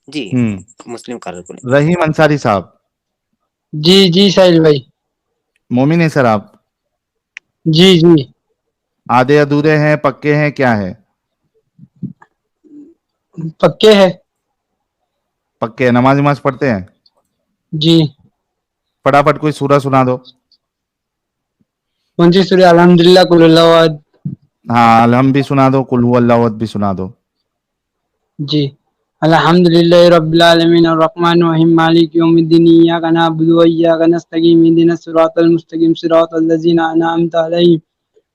जी, हम्म। मुस्लिम कारकुन। रहीम अंसारी साहब। जी जी साहिल भाई। मोमिन है सर आप? जी जी। आधे अधूरे हैं, पक्के हैं, क्या है? पक्के है। पक्के हैं। नमाज नमाज पढ़ते हैं? जी। फटाफट कोई सूरा सुना दो। कौन सी सूरह? अल्हम्दुलिल्लाह, कुल हुवल्लाहु अहद। हाँ, अलहम भी सुना दो, कुल हुवल्लाहु अहद भी सुना दो। जी। अल्हम्दुलिल्लाहि रब्बिल आलमीन अर्रहमानिर रहीम मालिकि यौमिद्दीन इय्याका नअबुदु व इय्याका नस्तईन इहदिनस सिरातल मुस्तकीम सिरातल लज़ीना अनअमता अलैहिम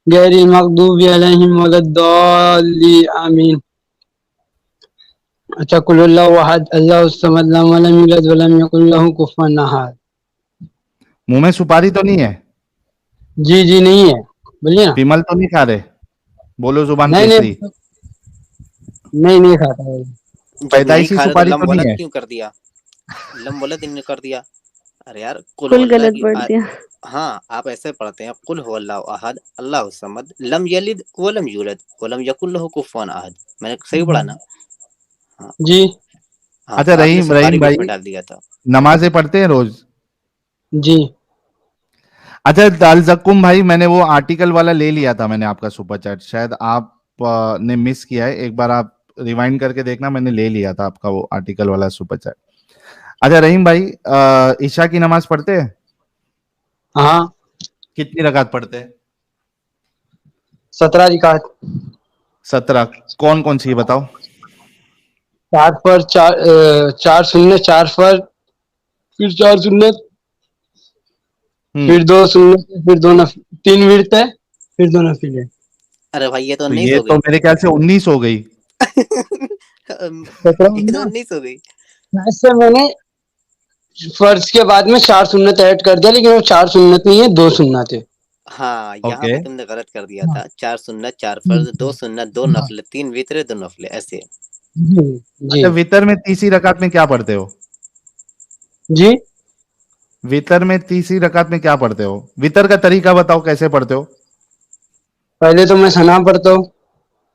गैरिल मग़दूबि अलैहिम वलद्दाल्लीन आमीन। अच्छा, कुल हुवल्लाहु अहद अल्लाहुस समद लम यलिद वलम यूलद वलम यकुल लहू कुफुवन अहद। मुंह में सुपारी तो नहीं है? जी जी नहीं है, बोलिए ना। विमल तो नहीं खा रहे? बोलो जुबान नहीं केसरी। नहीं नहीं, नहीं खाता है। जब नहीं पैदाइशी खा रहे तो सुपारी लम तो नहीं वलद है? क्यों कर दिया? लम वलद इन्होंने कर दिया। अरे यार, कुल कुल हुवल्लाह गलत की पढ़ दिया। हाँ, आप ऐसे पढ़ते हैं, कुल हुवल्लाहु अहद अल्लाहु समद लम यलिद वलम यूलद वलम यकुल लहू कुफुवन अहद। मैंने सही पढ़ा ना? हाँ। जी हाँ, अच्छा, तो आपने रहीम सुपारी रहीम भी भाई, उसमें डाल दिया था। नमाजें पढ़ते हैं रोज? जी। अच्छा, दाल जक्कुम भाई, मैंने वो आर्टिकल वाला ले लिया था, मैंने आपका सुपर चैट, शायद आप ने मिस किया है। एक बार आप रिवाइंड करके देखना, मैंने ले लिया था आपका वो आर्टिकल वाला सुपर चैट। अच्छा रहीम भाई, ईशा की नमाज पढ़ते हैं? हाँ। कितनी रकात पढ़ते हैं? 17 रिकात। 17। कौन कौन सी है बताओ। 4 पर 4, 4 सुन्नत, 4 फर्ज, फिर 4 सुन्नत, हम्म। फिर 2 सुन्नत, फिर 2 नफिल, 3 विर्त है, फिर 2 नफिल है। अरे भाई, ये तो तो 19 ये हो तो गई। मेरे ख्याल से 19 हो गई। 17 ये तो ना। 19 हो गई। ऐसे मैंने फर्ज के बाद में 4 सुन्नत ऐड कर दिया, लेकिन वो 4 सुन्नत नहीं है, 2 सुन्नत है। हाँ, यहाँ ओके। पे तुमने गलत कर दिया हाँ। था। 4 सुन्नत, 4 फर्ज, 2 हम्म, सुन्नत, 2 हाँ। नफल, 3 वित्र, 2 नफल, ऐसे। जी जी। अच्छा, वितर में तीसरी रकात में क्या पढ़ते हो? जी। वितर में तीसरी रकात में क्या पढ़ते हो? वितर का तरीका बताओ, कैसे पढ़ते हो? पहले तो मैं सना पढ़ता हूँ।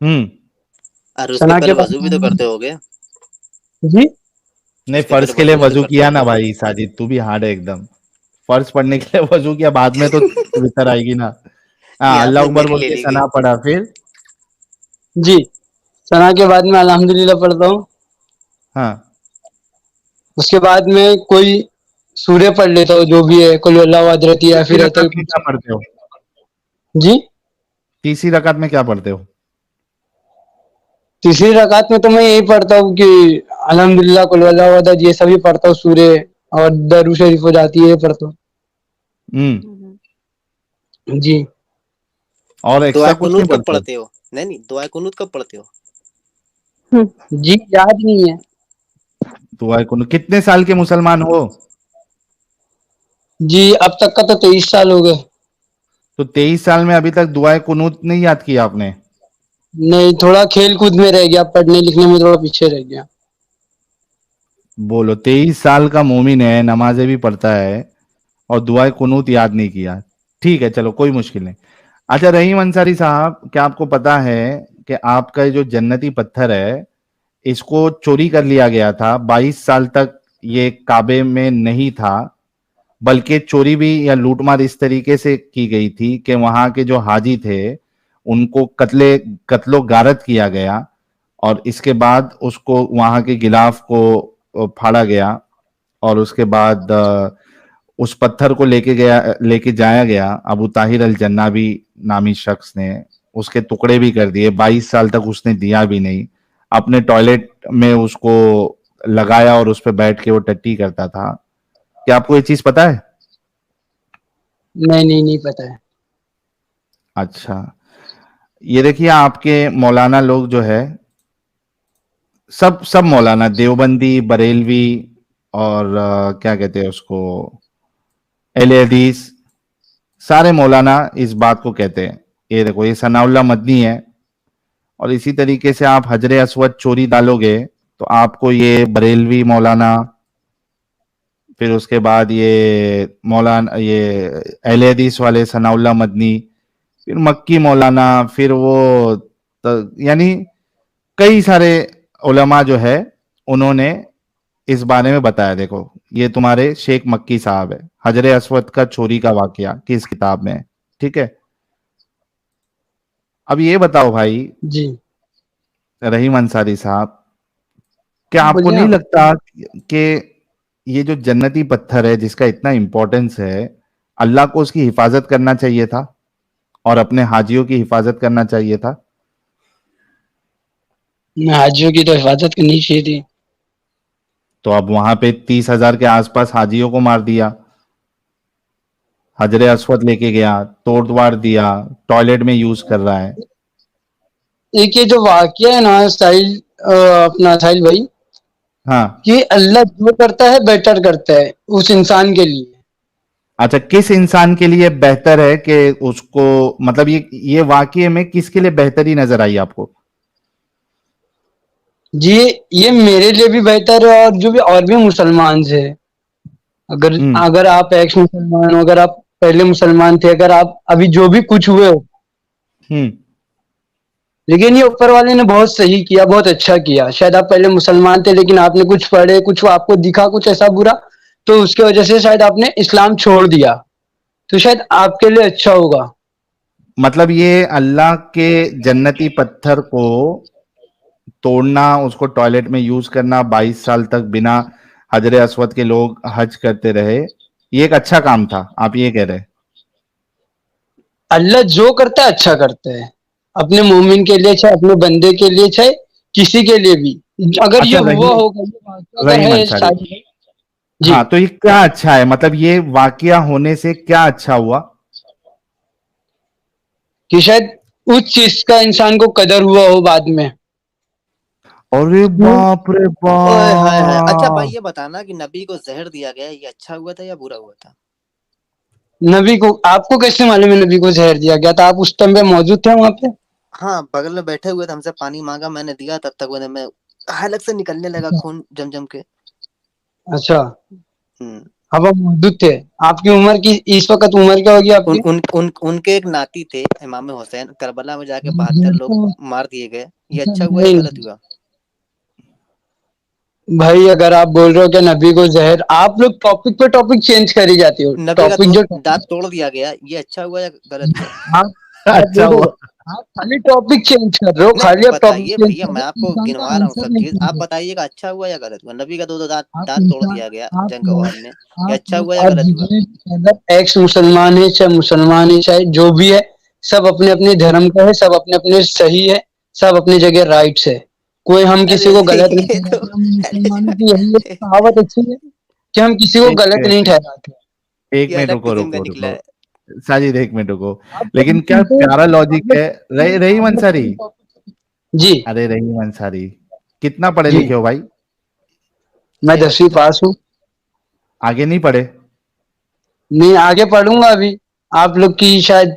हम्म। और उसके सना के पहले बाद वजू भी तो करते होगे। जी। नहीं, उसके फर्ज पहले के लिए वजू भी तो वजू करते किया ना होगे। भाई, साजिद तू भी हार्ड है एकदम। फर्ज पढ़ने के लिए वजू किया, बाद में तो वितर आएगी ना। हाँ, ये अल्लाह आपने अकबर मेरी बोल ले के ली गई। सना पढ़ा, फिर? जी। सना के बाद में अल्हम्दुलिल्लाह पढ़ता हूँ। हाँ। उसके बाद में कोई सूर्य पढ़ लेता हूँ, जो भी है, कुल हुवल्लाहु अहद रहती है, तीसरी फिर रकात रहता में क्या है। पढ़ते हो? जी। तीसरी रकात में क्या पढ़ते हो? तीसरी रकात में तो मैं यही पढ़ता हूँ कि अल्हम्दुलिल्लाह, कुल हुवल्लाहु अहद, ये सभी पढ़ता हूँ सूर्य, और दरूद शरीफ हो जाती है, ये पढ़ता हूँ। हम्म। जी। और दुआ एक्स्ट्रा कुछ नहीं कुनूत कब पढ़ते? पढ़ते हो? नहीं नहीं, दुआ कुनूत कब पढ़ते हो? जी याद नहीं है। दुआ कुनूत कितने साल के मुसलमान हो? जी, अब तक का तो 23 साल हो गए। तो 23 साल में अभी तक दुआ कुनूत नहीं याद किया आपने? नहीं, थोड़ा खेल कूद में रह गया, पढ़ने लिखने में थोड़ा पीछे रह गया। बोलो, 23 साल का मोमिन है, नमाजें भी पढ़ता है, और दुआ कुनूत याद नहीं किया। ठीक है, चलो कोई मुश्किल नहीं। अच्छा रहीम अंसारी साहब, क्या आपको पता है कि आपका ये जो जन्नती पत्थर है, इसको चोरी कर लिया गया था? 22 साल तक ये काबे में नहीं था, बल्कि चोरी भी या लूटमार इस तरीके से की गई थी कि वहां के जो हाजी थे उनको कत्लो गारत किया गया, और इसके बाद उसको वहां के गिलाफ को फाड़ा गया, और उसके बाद उस पत्थर को लेके जाया गया अबू ताहिर अल जन्नाबी नामी शख्स ने, उसके टुकड़े भी कर दिए। 22 साल तक उसने दिया भी नहीं, अपने टॉयलेट में उसको लगाया और उस पर बैठ के वो टट्टी करता था। क्या आपको ये चीज पता है? नहीं नहीं, नहीं पता है। अच्छा, ये देखिए, आपके मौलाना लोग जो है, सब सब मौलाना, देवबंदी, बरेलवी, और क्या कहते हैं उसको, अहले हदीस, सारे मौलाना इस बात को कहते हैं। ये देखो, ये सनाउल्लाह मदनी है, और इसी तरीके से आप हजरे असवद चोरी डालोगे तो आपको ये बरेलवी मौलाना, फिर उसके बाद ये मौलाना, ये अहले हदीस वाले सनाउल्लाह मदनी, फिर मक्की मौलाना, फिर वो यानी कई सारे उलमा जो है, उन्होंने इस बारे में बताया। देखो, ये तुम्हारे शेख मक्की साहब है, हजरे अस्वद का चोरी का वाकया किस किताब में है, ठीक है। अब ये बताओ भाई जी रहीम अंसारी साहब, क्या आपको बोलिए नहीं ना। लगता कि ये जो जन्नती पत्थर है जिसका इतना इंपॉर्टेंस है, अल्लाह को उसकी हिफाजत करना चाहिए था और अपने हाजियों की हिफाजत करना चाहिए था। हाजियों की तो हिफाजत करनी चाहिए थी। तो अब वहां पे 30,000 के आसपास हाजियों को मार दिया, हजरे अस्वद लेके गया, तोड़ द्वार दिया, टॉयलेट में यूज कर रहा है। एक ये जो वाकया है ना साहिल, अपना साहिल भाई, हाँ। कि अल्लाह जो करता है बेटर करता है उस इंसान के लिए। अच्छा, किस इंसान के लिए बेहतर है कि उसको, मतलब ये वाकये में किसके लिए बेहतरी नजर आई आपको? जी ये मेरे लिए भी बेहतर है और जो भी और भी मुसलमान है, अगर हम्म। अगर आप एक्स मुसलमान हो, अगर आप पहले मुसलमान थे, अगर आप अभी जो भी कुछ हुए हो, हम्म। लेकिन ये ऊपर वाले ने बहुत सही किया, बहुत अच्छा किया। शायद आप पहले मुसलमान थे लेकिन आपने कुछ पढ़े, कुछ आपको दिखा कुछ ऐसा बुरा, तो उसके वजह से शायद आपने इस्लाम छोड़ दिया, तो शायद आपके लिए अच्छा होगा। मतलब ये अल्लाह के जन्नती पत्थर को तोड़ना, उसको टॉयलेट में यूज करना, 22 साल तक बिना हजरे अस्वद के लोग हज करते रहे, ये एक अच्छा काम था, आप ये कह रहे हैं? अल्लाह जो करता है अच्छा करता है, अपने मोमिन के लिए चाहे अपने बंदे के लिए चाहे किसी के लिए भी। अगर अच्छा, ये हुआ रहीम होगा, ये वाक़या अगर रहीम है अंसारी, शायद। जी हाँ, तो ये क्या अच्छा है, मतलब ये वाकया होने से क्या अच्छा हुआ? कि शायद उस चीज का इंसान को कदर हुआ हो बाद में। अरे बाप रे ओए हाय हाय। अच्छा भाई बाप। ये बताना कि नबी को जहर दिया गया, ये अच्छा हुआ था या बुरा हुआ था? नबी को आपको कैसे मालूम है नबी को जहर दिया गया था? आप उस टाइम पे मौजूद थे वहां पे? हाँ, बगल में बैठे हुए थे, हमसे पानी मांगा, मैंने दिया, तब तक उन्हें मैं हलक से निकलने लगा खून जम जम के। अच्छा, हम्म। अब आप मौजूद थे। आपकी उम्र की इस वक्त उम्र क्या होगी उन आपकी? उन उन उनके एक नाती थे, इमाम हुसैन, करबला में जाके 72 लोग मार दिए गए। ये अच्छा हुआ या नहीं गलत हुआ? भाई, अगर आप बोल रहे हो कि नबी को जहर, आप लोग टॉपिक पे टॉपिक चेंज करी जाती हो। नबी का टॉपिक जो दांत तोड़ दिया गया, ये अच्छा हुआ या गलत हुआ? आप आप अच्छा देखो, हुआ। आप खाली टॉपिक चेंज कर रहे हो, नहीं, खाली आप टॉपिक बताइए चेंज भैया, कर रहे मैं हो, आपको इंसान का गिनवा रहा हूँ आंसर सब नहीं चीज, कर आप रहे। बताइएगा अच्छा हुआ या गलत हुआ। नबी का दो दांत आप दांत तोड़ इंसान, दिया गया आप जंग के लोग बाद में, ये आप अच्छा लोग हुआ या और गलत हुआ? जितने मतलब एक्स मुसलमान है चाहे मुसलमान है चाहे जो भी है, सब अपने अपने धर्म का है, सब अपने अपने सही है, सब अपनी जगह राइट्स है। कोई हम किसी अरे को गलत नहीं ये तो ठहराते। हम मुसलमानों की यही एक अरे, कहावत अच्छी है कि हम किसी को एक गलत नहीं ठहराते। एक ये मिनट अलग रुको किस्म का रुको निकला रुको, है। साजिद एक मिनट रुको। आप लोग लेकिन क्या सुनते प्यारा आप लॉजिक लोग है। रहीम आप लोग अंसारी, खाली टॉपिक। जी अरे रहीम अंसारी, कितना पढ़े जी लिखे हो भाई? मैं 10वीं 6 पास हूँ। आगे नहीं पढ़े? नहीं, आगे पढ़ूंगा अभी। आप लोग की शायद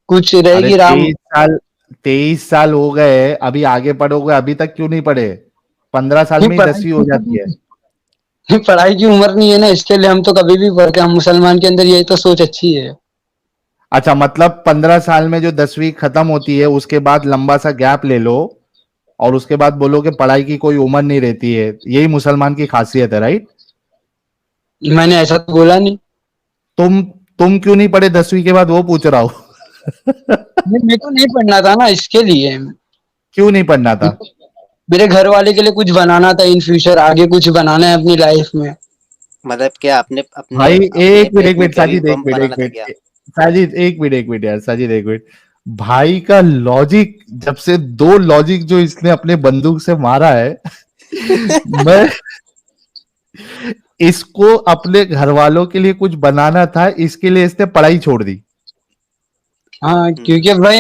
कुछ अरे रहेगी राम। 23 साल, 23 साल हो गए, अभी आगे पढ़ोगे? अभी तक क्यों नहीं पढ़े? 15 साल नहीं, में ही पढ़ाई 10वीं हो जाती है। पढ़ाई की उम्र नहीं है ना, इसके लिए हम तो कभी भी पढ़ते हैं। हम मुसलमान के अंदर यही तो सोच अच्छी है। अच्छा, मतलब 15 साल में जो 10वीं खत्म होती है उसके बाद लंबा सा गैप ले लो और उसके बाद बोलो कि पढ़ाई की कोई उम्र नहीं रहती है, यही मुसलमान की खासियत है, राइट? मैंने ऐसा तो बोला नहीं। तुम क्यों नहीं पढ़े 10वीं के बाद, वो पूछ रहा हूं। नहीं, मेरे को नहीं पढ़ना था ना, इसके लिए। क्यों नहीं पढ़ना था? मेरे घर वाले के लिए कुछ बनाना था, इन फ्यूचर आगे कुछ बनाना है अपनी लाइफ में। मतलब क्या अपने अपने भाई अपने एक पेट में मिनट कभी साजिद, एक बम मिनट, एक बनाना था क्या? मिनट, साजिद एक मिनट यार, साजिद एक मिनट। भाई का लॉजिक, जब से दो लॉजिक जो इसने अपने बंदूक से मारा है, मैं इसको अपने घर वालों के लिए कुछ बनाना था, इसके लिए इसने पढ़ाई छोड़ दी। हाँ, हम्म। क्योंकि भाई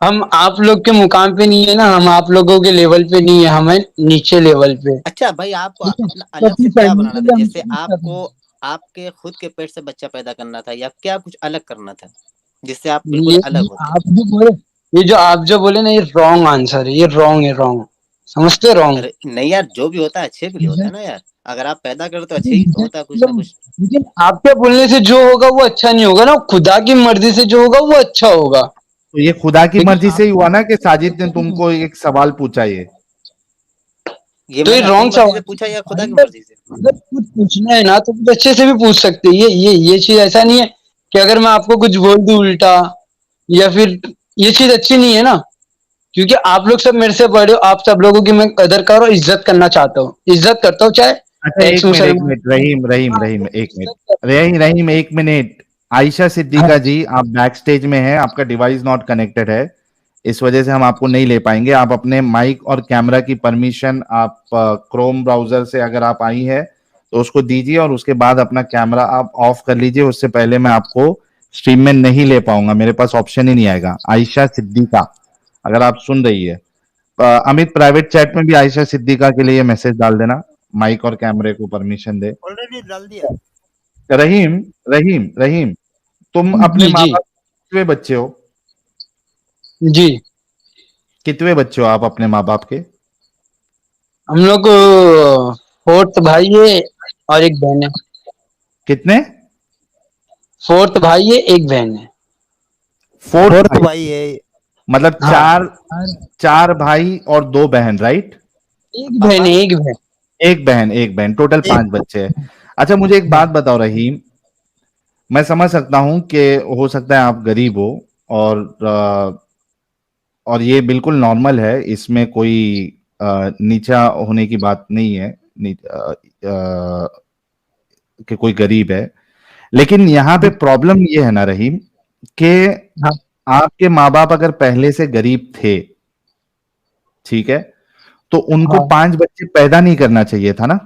हम आप लोग के मुकाम पे नहीं है ना, हम आप लोगों के लेवल पे नहीं है, हमें नीचे लेवल पे। अच्छा भाई, आपको ठीक है, अपना तो अलग अपनी से क्या फैमिली बनाना के था? लिए हम जैसे सब कुछ कर रहे आपको हैं। आपके खुद के पेट से बच्चा पैदा करना था, या क्या कुछ अलग करना था जिससे आप बिल्कुल ये अलग होते? आप जो बोले ना, ये रॉन्ग आंसर है, ये रॉन्ग है, रॉन्ग समझते, रॉन्ग। अरे नहीं यार, जो भी होता है अच्छे के लिए ठीक होता है, है ना यार। अगर आप पैदा करो तो अच्छे ही होता है कुछ ना कुछ। लेकिन आपके बोलने से जो होगा वो अच्छा नहीं होगा ना, खुदा की मर्जी से जो होगा वो अच्छा होगा। तो ये खुदा की लेकिन मर्जी से ही आपके हुआ ना बोलने कि से साजिद ने अच्छा नहीं तुमको होगा। एक सवाल पूछा ये? ये तो ये मैंने अपनी रॉन्ग मर्जी सवाल से है। पूछा या खुदा की अगर मर्जी से? अगर कुछ पूछना है ना तो कुछ अच्छे से भी पूछ सकते हैं। ये चीज ऐसा नहीं है कि अगर मैं आपको कुछ बोल दूं उल्टा या फिर ये चीज अच्छी नहीं है ना, क्योंकि आप लोग सब मेरे से बड़े हो, आप सब लोगों की मैं कदर कर और इज्जत करना चाहता हूँ, इज्जत करता हूँ चाहे अच्छा एक्स एक मुसलमान। मिनट रहीम रहीम हाँ रहीम तो एक मिनट इज्जत करता रहीम एक मिनट। आयशा हूँ। सिद्दीका जी, आप बैक स्टेज में हैं, आपका डिवाइस नॉट कनेक्टेड है, इस वजह से हम आपको नहीं ले पाएंगे। आप अपने माइक और कैमरा की परमिशन आप क्रोम ब्राउजर से अगर आप आई है तो उसको दीजिए और उसके बाद अपना कैमरा आप ऑफ कर लीजिए। उससे पहले मैं आपको स्ट्रीम में नहीं ले पाऊंगा, मेरे पास ऑप्शन ही नहीं आएगा। आयशा सिद्दीका, अगर आप सुन रही है, अमित प्राइवेट चैट में भी आयशा सिद्दीका के लिए मैसेज डाल देना, माइक और कैमरे को परमिशन दे। ऑलरेडी डाल दिया। रहीम रहीम रहीम, तुम अपने जी माँ जी बाप कितने बच्चे हो? जी। कितने बच्चे हो आप अपने माँ बाप के? हम लोग फोर्थ भाई है और एक बहन है। कितने? फोर्थ भाई है, एक बहन है। फोर्थ फोर्थ भाई, भाई है। मतलब हाँ चार, चार भाई और दो बहन, राइट? एक बहन है, एक बहन। एक बहन, टोटल एक। पांच बच्चे हैं। अच्छा मुझे एक बात बताओ रहीम, मैं समझ सकता हूं कि हो सकता है आप गरीब हो, और और ये बिल्कुल नॉर्मल है, इसमें कोई नीचा होने की बात नहीं है, कि कोई गरीब है। लेकिन यहाँ पे प्रॉब्लम ये है ना रहीम, कि हाँ आपके माँ बाप अगर पहले से गरीब थे, ठीक है, तो उनको हाँ। पांच बच्चे पैदा नहीं करना चाहिए था ना।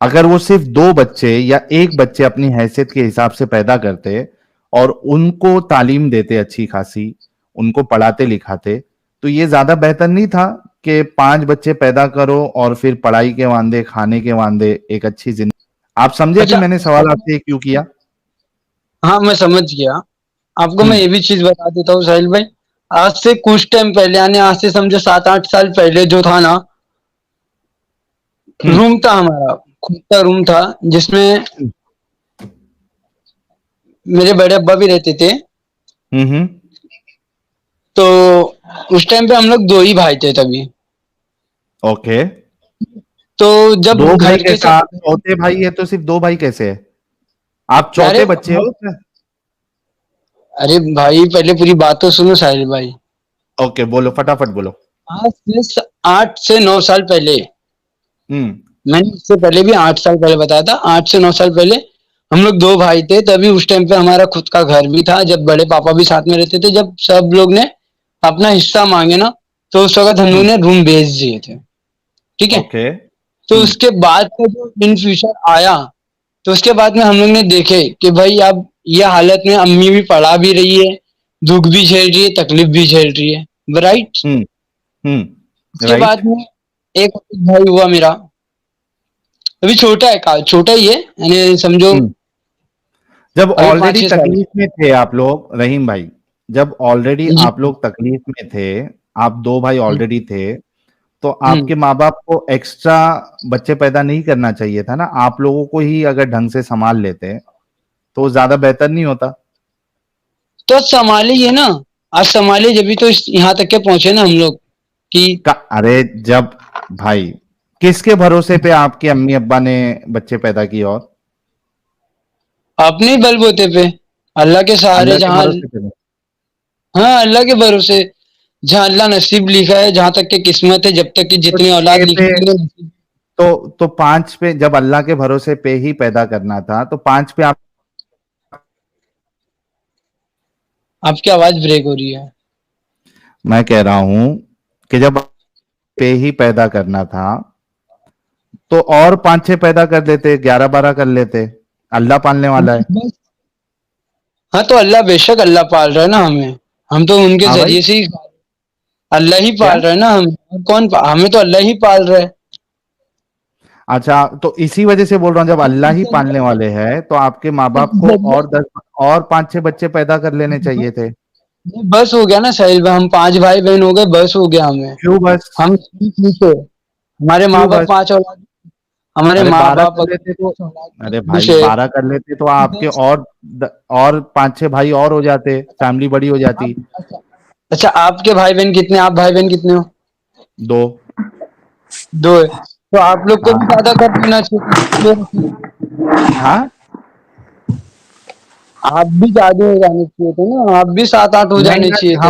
अगर वो सिर्फ दो बच्चे या एक बच्चे अपनी हैसियत के हिसाब से पैदा करते और उनको तालीम देते अच्छी खासी, उनको पढ़ाते लिखाते, तो ये ज्यादा बेहतर नहीं था कि पांच बच्चे पैदा करो और फिर पढ़ाई के वांदे, खाने के वांदे, एक अच्छी जिंदगी। आप समझे अभी अच्छा, मैंने सवाल आपसे क्यों किया? हाँ मैं समझ गया। आपको मैं हम्म। ये भी चीज बता देता हूँ साहिल भाई। आज से कुछ टाइम पहले, यानी आज से समझो 7-8 साल पहले जो था ना, हम्म। रूम था हमारा, खुद का रूम था, जिसमें मेरे बड़े अब्बा भी रहते थे। हम्म। तो उस टाइम पे हम लोग दो ही भाई थे तभी। ओके। तो जब दो भाई घर के कैसे? सब, आप चौथे भाई है तो सिर्फ दो भाई कैसे है? आप अरे चौथे बच्चे हो क्या? अरे भाई पहले पूरी बात तो सुनो साहिल भाई। ओके, बोलो फटाफट बोलो। आज से 8 से 9 साल पहले, हम्म। मैंने इससे पहले भी 8 साल पहले बताया था, 8 से 9 साल पहले हम लोग दो भाई थे। तभी उस टाइम पे हमारा खुद का घर भी था, जब बड़े पापा भी साथ में रहते थे। जब सब लोग ने अपना हिस्सा मांगे ना, तो उस वक्त हम लोग हम्म। ने रूम बेच दिए थे। ठीक है। ओके। तो उसके बाद का जो इन फ्यूचर आया, तो उसके बाद में हम लोग ने देखे कि भाई अब ये हालत में अम्मी भी पढ़ा भी रही है, दुख भी झेल रही है, तकलीफ भी झेल रही है, राइट। हम्म। उसके राइट। बाद में एक भाई हुआ मेरा, अभी छोटा है, छोटा ही है, यानी समझो हम्म। जब अभी पाँच ऑलरेडी छह साल तकलीफ में थे आप लोग रहीम भाई, जब ऑलरेडी जी। आप लोग तकलीफ में थे, आप दो भाई हम्म, ऑलरेडी थे, तो हम्म। आपके माँ बाप को एक्स्ट्रा बच्चे पैदा नहीं करना चाहिए था ना? आप लोगों को ही अगर ढंग से संभाल लेते तो ज्यादा बेहतर नहीं होता? तो संभाले ये ना, आज संभाले जब भी तो यहाँ तक के पहुंचे ना हम लोग कि अरे जब भाई, किसके भरोसे पे आपके अम्मी अब्बा ने बच्चे पैदा किए? और अपने ही बलबूते पे, अल्लाह के सहारे, अल्लाह के जहाँ, भरोसे पे? हाँ अल्लाह के भरोसे, जहाँ अल्लाह नसीब लिखा है, जहाँ तक की किस्मत है, जब तक की तो जितनी औलाद छह पे, लिखी है। तो पांच पे, जब अल्लाह के भरोसे पे ही पैदा करना था तो पांच पे आप, आपकी आवाज ब्रेक हो रही है। मैं कह रहा हूं कि जब पे ही पैदा करना था तो और पांच छह पैदा कर देते, 11 12 कर लेते, अल्लाह पालने वाला है। बस, हाँ तो अल्लाह, बेशक अल्लाह पाल रहा है ना हमें, हम तो उनके हाँ भाई। जरिए से ही, अल्लाह ही क्या? पाल रहा है ना हम, हमें तो अल्लाह ही पाल रहा है। अच्छा, तो इसी वजह से बोल रहा हूँ, जब अल्लाह ही पालने वाले हैं तो आपके माँ बाप को और 10 और पांच छह बच्चे पैदा कर लेने चाहिए थे। बस हो गया ना साहिल भाई, हम 5 भाई बहन हो गए, बस हो गया हमें। क्यों बस? हम ठीक है, हमारे माँ क्यों बाप बस? 5 औलाद, हमारे अरे माँ 12 बाप कर अगर लेते तो, 5 औलाद में अरे खुश भाई है। 12 कर लेते तो आपके बस, और पांच छह भाई और हो जाते, फैमिली बड़ी हो जाती। अच्छा, अच्छा आपके भाई बहन कितने, आप भाई बहन कितने हो? दो। दो है। तो आप लोग को भी हाँ ज्यादा कर देना चाहिए। हाँ, आप भी ज्यादा हो जाने चाहिए थे ना, आप भी 7-8 हो नहीं जाने यार, चाहिए थे।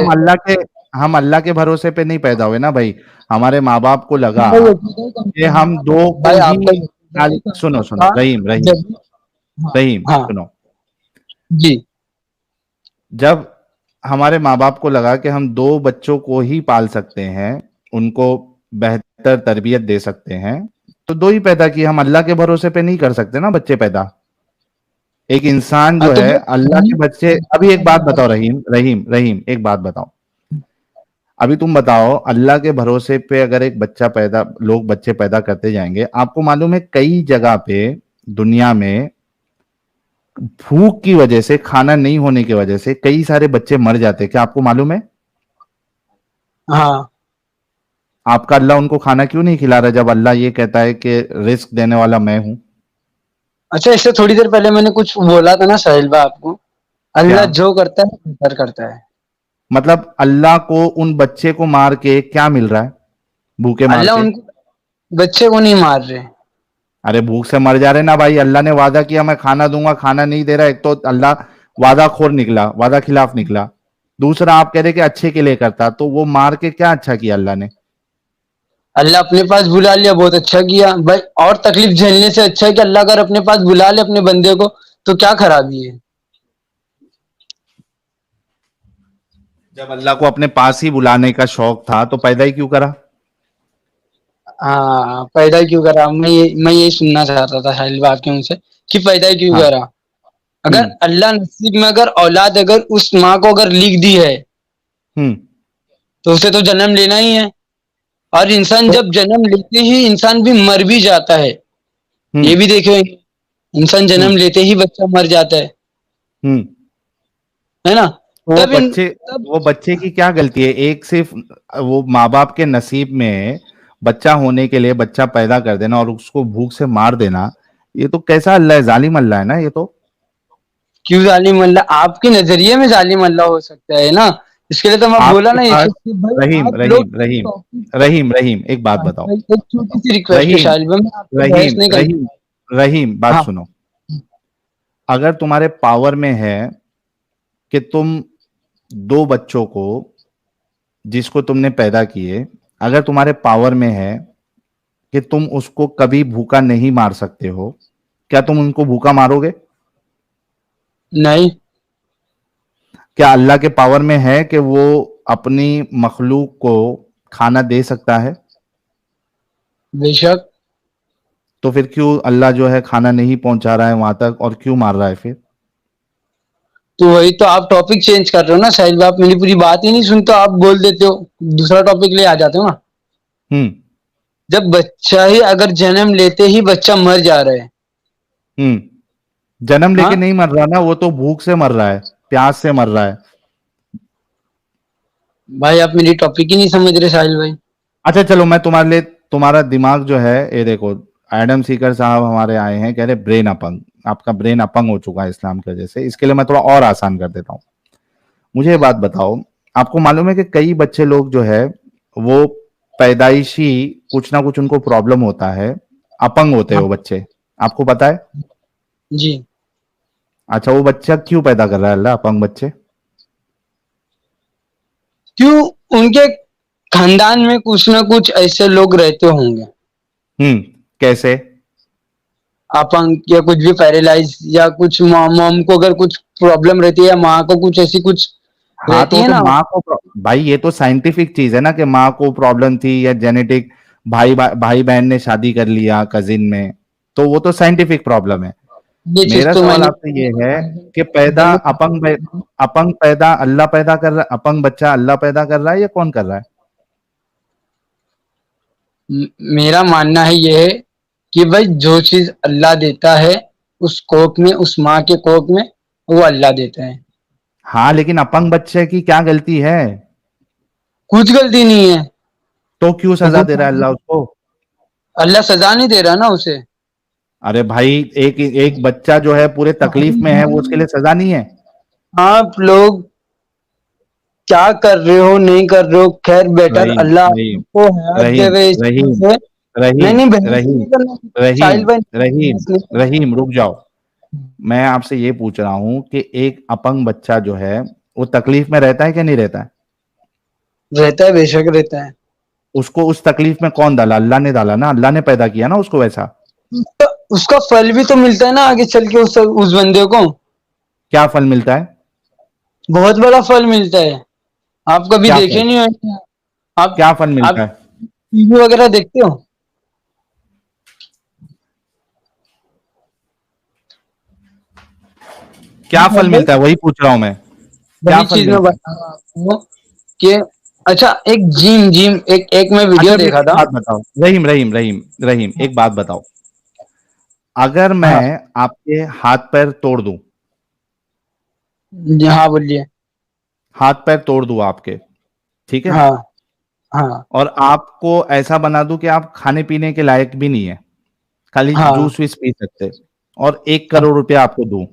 हम अल्लाह के भरोसे पे नहीं पैदा हुए ना भाई। हमारे माँ बाप को लगा आपका यकीन ही कम कि था हम दो को भाई, ही आपका यकीन ही सुनो कमजोर सुनो था रहीम रहीम जब। हाँ। रहीम हाँ। सुनो। जी। जब हमारे माँ बाप को लगा कि हम दो बच्चों को ही पाल सकते हैं, उनको बेहतर तरबियत दे सकते हैं, तो दो ही पैदा किए। हम अल्लाह के भरोसे पे नहीं कर सकते ना बच्चे पैदा। एक इंसान हाँ जो तो है वो अल्लाह के बच्चे। अभी एक बात बताओ रहीम रहीम रहीम, एक बात बताओ। अभी तुम बताओ, अल्लाह के भरोसे पे अगर एक बच्चा पैदा, लोग बच्चे पैदा करते जाएंगे, आपको मालूम है कई जगह पे दुनिया में भूख की वजह से, खाना नहीं होने की वजह से कई सारे बच्चे मर जाते हैं। क्या आपको मालूम है? हाँ। आपका अल्लाह उनको खाना क्यों नहीं खिला रहा, जब अल्लाह ये कहता है कि रिस्क देने वाला मैं हूं? अच्छा, इससे थोड़ी देर पहले मैंने कुछ बोला था ना साहिल भाई आपको, क्या अल्लाह जो करता है बेहतर करता है। मतलब? अल्लाह को उन बच्चे को मार के क्या मिल रहा है, भूखे मार अल्लाह के? उनको, बच्चे को नहीं मार रहे। अरे भूख से मर जा रहे ना भाई। अल्लाह ने वादा किया मैं खाना दूंगा, खाना नहीं दे रहा। एक तो अल्लाह वादा खोर निकला, वादा खिलाफ निकला। दूसरा आप कह रहे कि अच्छे के लिए करता, तो वो मार के क्या अच्छा किया अल्लाह ने? अल्लाह अपने पास बुला लिया, बहुत अच्छा किया भाई। और तकलीफ झेलने से अच्छा है कि अल्लाह अगर अपने पास बुला ले अपने बंदे को, तो क्या खराबी है। जब अल्लाह को अपने पास ही बुलाने का शौक था तो पैदा ही क्यों करा? हाँ, पैदा क्यों करा, मैं यही सुनना चाहता था साहिल भाई आपके मुंह से कि पैदा क्यों हाँ। करा। अगर हम्म। अल्लाह नसीब में अगर औलाद अगर उस माँ को अगर लिख दी है, हम्म। तो उसे तो जन्म लेना ही है। और इंसान तो जब जन्म लेते ही इंसान भी मर भी जाता है, हम्म। ये भी देखो। इंसान हम्म। जन्म लेते ही बच्चा मर जाता हम्म। है ना। तो तब तब वो बच्चे की क्या गलती है? एक सिर्फ वो माँ बाप के नसीब में बच्चा होने के लिए बच्चा पैदा कर देना और उसको भूख से मार देना, ये तो कैसा अल्लाह है, जालिम अल्लाह है ना ये तो। क्यों जालिम अल्लाह, आपके नजरिए में जालिम अल्लाह हो सकता है ना। इसके लिए तो मैं बोला आपके ना, पास, इसे कि भाई रहीम आप लोग रहीम रहीम रहीम रहीम, एक बात बताओ। एक छोटी सी रिक्वेस्ट है रहीम शायद, मैं आपसे बहस रहीम नहीं करना। रहीम रहीम, बात हाँ। सुनो। अगर तुम्हारे पावर में है कि तुम दो बच्चों को, जिसको तुमने पैदा किए, अगर तुम्हारे पावर में है कि तुम उसको कभी भूखा नहीं मार सकते हो, क्या तुम उनको भूखा मारोगे? नहीं। क्या अल्लाह के पावर में है कि वो अपनी मखलूक को खाना दे सकता है? बेशक। तो फिर क्यों अल्लाह जो है खाना नहीं पहुंचा रहा है वहां तक, और क्यों मार रहा है फिर? तो वही तो आप टॉपिक चेंज कर रहे हो ना साहिल भाई, आप मेरी पूरी बात ही नहीं सुनते हो, आप बोल देते हो, दूसरा टॉपिक ले आ जाते हो ना। हम्म। जब बच्चा ही अगर जन्म लेते ही बच्चा मर जा रहा है। जन्म लेके हाँ नहीं मर रहा ना, वो तो भूख से मर रहा है, प्यास से मर रहा है। भाई, आप मेरी टॉपिक ही नहीं समझ रहे साहिल भाई। अच्छा चलो, मैं तुम्हारे लिए, तुम्हारा दिमाग जो है ये देखो, एडम सीकर साहब हमारे आए हैं, कह रहे ब्रेन अपंग। आपका ब्रेन अपंग हो चुका है इस्लाम की वजह से। इसके लिए मैं थोड़ा और आसान कर देता हूँ। मुझे ये बात बताओ, आपको मालूम है कि कई बच्चे लोग जो है वो पैदाइशी कुछ ना कुछ उनको प्रॉब्लम होता है, अपंग होते हैं हाँ वो बच्चे, आपको पता है? जी। अच्छा, वो बच्चा क्यों पैदा कर रहा है अल्लाह अपंग बच्चे? क्यों, उनके खानदान में कुछ ना कुछ ऐसे लोग रहते होंगे, कैसे? अपंग या कुछ भी पैरालाइज, या कुछ मॉम को अगर कुछ प्रॉब्लम रहती है, या माँ को कुछ ऐसी कुछ हाँ रहती है ना। माँ को भाई ये तो साइंटिफिक चीज है ना कि माँ को प्रॉब्लम थी या जेनेटिक, भाई बहन ने शादी कर लिया कजिन में, तो वो तो साइंटिफिक प्रॉब्लम है। ये चीज मेरा तो सवाल मैंने आपसे ये है कि पैदा अपंग पैदा अल्लाह पैदा कर रहा है, अपंग बच्चा अल्लाह पैदा कर रहा है या कौन कर रहा है? मेरा मानना है ये है कि भाई जो चीज अल्लाह देता है उस कोख में, उस माँ के कोख में, वो अल्लाह देता है। हाँ लेकिन अपंग बच्चे की क्या गलती है? कुछ गलती नहीं है। तो क्यों तो सजा दे रहा है अल्लाह उसको? अल्लाह सजा नहीं दे रहा ना उसे। अरे भाई, एक एक बच्चा जो है पूरे तकलीफ में है, वो उसके लिए सजा नहीं है? आप लोग क्या कर रहे हो नहीं कर रहे हो, खैर बेटर रहीम अल्लाह रहीम आपको हयात रहीम देवे इस तरह रहीम से। नहीं रहीम नहीं, बहस रहीम नहीं करना रहीम साहिल भाई, रहीम बहस नहीं करना। रहीम रुक जाओ। मैं आपसे ये पूछ रहा हूँ कि एक अपंग बच्चा जो है वो तकलीफ में रहता है कि नहीं रहता है? रहता है, बेशक रहता है। उसको उस तकलीफ में कौन डाला? अल्लाह ने डाला ना, अल्लाह ने पैदा किया ना उसको वैसा। उसका उसका फल भी तो मिलता है ना आगे चल के उस बंदे को। क्या फल मिलता है? बहुत बड़ा फल मिलता है। आप कभी क्या देखे फल? नहीं होंगे। आप क्या फल आप मिलता है? टीवी वगैरह देखते हो? क्या फल साहिल भाई, मिलता है वही पूछ रहा हूं मैं। क्या वही फल चीज मैं मिलता है? बता रहा हूँ कि अच्छा, एक जिम जिम एक एक मैं वीडियो अच्छा मेरे देखा को एक था। बात बताओ, रहीम रहीम रहीम रहीम, एक बात बताओ। अगर हाँ मैं आपके हाथ पैर तोड़ दूं, जी, हाँ बोलिए। हाथ पैर तोड़ दूं आपके, ठीक है, हाँ हाँ और आपको ऐसा बना दूं कि आप खाने पीने के लायक भी नहीं है, खाली हाँ जूस वीस पी सकते, और 1 करोड़ रुपया आपको दूं।